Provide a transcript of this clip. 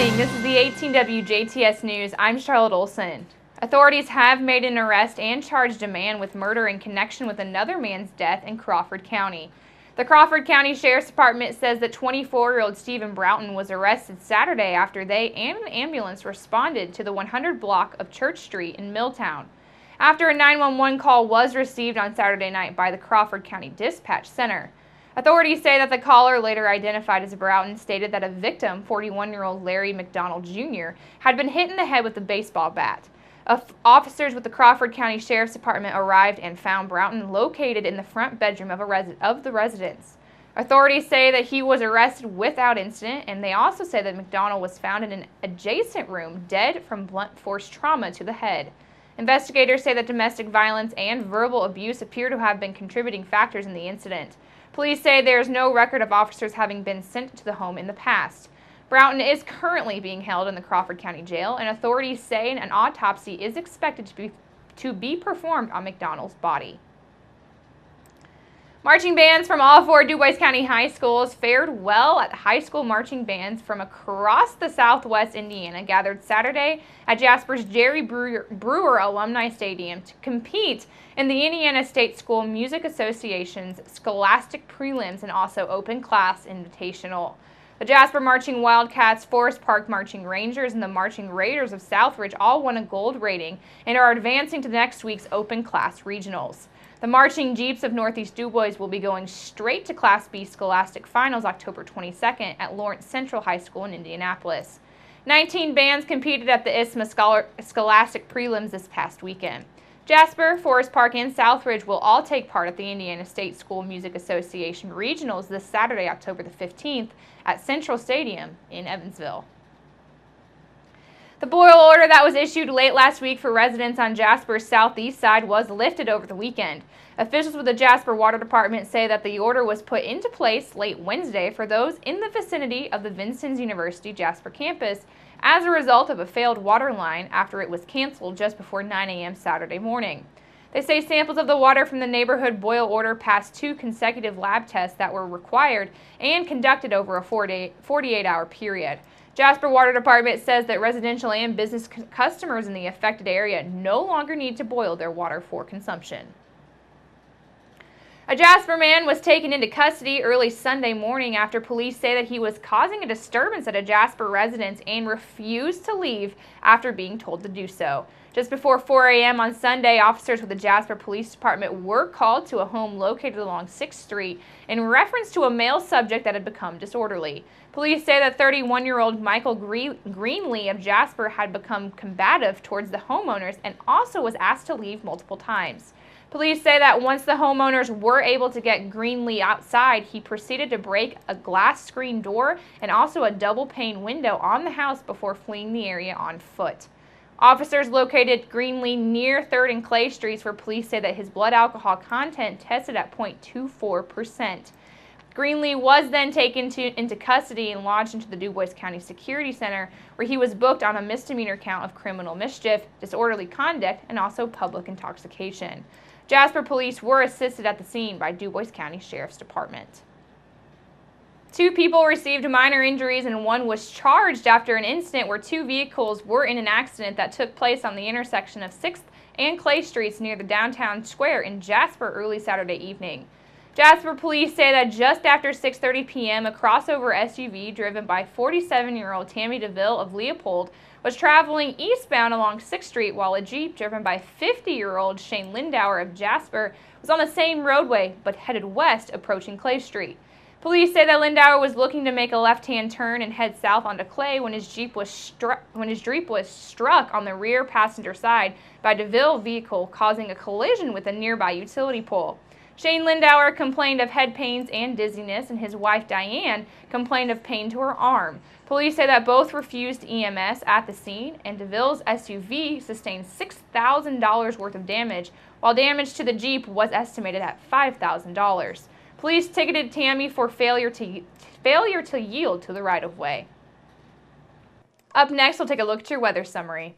morning. This is the 18 WJTS News. I'm Charlotte Olson. Authorities have made an arrest and charged a man with murder in connection with another man's death in Crawford County. The Crawford County Sheriff's Department says that 24-year-old Stephen Broughton was arrested Saturday after they and an ambulance responded to the 100 block of Church Street in Milltown. After a 911 call was received on Saturday night by the Crawford County Dispatch Center. Authorities say that the caller, later identified as Broughton, stated that a victim, 41-year-old Larry McDonald Jr., had been hit in the head with a baseball bat. Officers with the Crawford County Sheriff's Department arrived and found Broughton located in the front bedroom of the residence. Authorities say that he was arrested without incident, and they also say that McDonald was found in an adjacent room dead from blunt force trauma to the head. Investigators say that domestic violence and verbal abuse appear to have been contributing factors in the incident. Police say there is no record of officers having been sent to the home in the past. Broughton is currently being held in the Crawford County Jail, and authorities say an autopsy is expected to be performed on McDonald's body. Marching bands from all four DuBois County high schools fared well at high school marching bands from across the southwest Indiana gathered Saturday at Jasper's Jerry Brewer Alumni Stadium to compete in the Indiana State School Music Association's Scholastic Prelims and also Open Class Invitational. The Jasper Marching Wildcats, Forest Park Marching Rangers, and the Marching Raiders of Southridge all won a gold rating and are advancing to next week's Open Class Regionals. The Marching Jeeps of Northeast DuBois will be going straight to Class B Scholastic Finals October 22nd at Lawrence Central High School in Indianapolis. 19 bands competed at the ISMA Scholastic Prelims this past weekend. Jasper, Forest Park, and Southridge will all take part at the Indiana State School Music Association Regionals this Saturday, October the 15th at Central Stadium in Evansville. The boil order that was issued late last week for residents on Jasper's southeast side was lifted over the weekend. Officials with the Jasper Water Department say that the order was put into place late Wednesday for those in the vicinity of the Vincennes University Jasper campus as a result of a failed water line after it was canceled just before 9 a.m. Saturday morning. They say samples of the water from the neighborhood boil order passed 2 consecutive lab tests that were required and conducted over a 48-hour period. Jasper Water Department says that residential and business customers in the affected area no longer need to boil their water for consumption. A Jasper man was taken into custody early Sunday morning after police say that he was causing a disturbance at a Jasper residence and refused to leave after being told to do so. Just before 4 a.m. on Sunday, officers with the Jasper Police Department were called to a home located along 6th Street in reference to a male subject that had become disorderly. Police say that 31-year-old Michael Greenlee of Jasper had become combative towards the homeowners and also was asked to leave multiple times. Police say that once the homeowners were able to get Greenlee outside, he proceeded to break a glass screen door and also a double-pane window on the house before fleeing the area on foot. Officers located Greenlee near 3rd and Clay Streets, where police say that his blood alcohol content tested at 0.24%. Greenlee was then taken into custody and lodged into the DuBois County Security Center, where he was booked on a misdemeanor count of criminal mischief, disorderly conduct, and also public intoxication. Jasper police were assisted at the scene by DuBois County Sheriff's Department. 2 people received minor injuries and 1 was charged after an incident where 2 vehicles were in an accident that took place on the intersection of 6th and Clay Streets near the downtown square in Jasper early Saturday evening. Jasper police say that just after 6:30 p.m., a crossover SUV driven by 47-year-old Tammy DeVille of Leopold was traveling eastbound along 6th Street, while a Jeep driven by 50-year-old Shane Lindauer of Jasper was on the same roadway but headed west approaching Clay Street. Police say that Lindauer was looking to make a left-hand turn and head south onto Clay when his Jeep was struck on the rear passenger side by DeVille vehicle, causing a collision with a nearby utility pole. Shane Lindauer complained of head pains and dizziness, and his wife Diane complained of pain to her arm. Police say that both refused EMS at the scene, and DeVille's SUV sustained $6,000 worth of damage, while damage to the Jeep was estimated at $5,000. Police ticketed Tammy for failure to yield to the right-of-way. Up next, we'll take a look at your weather summary.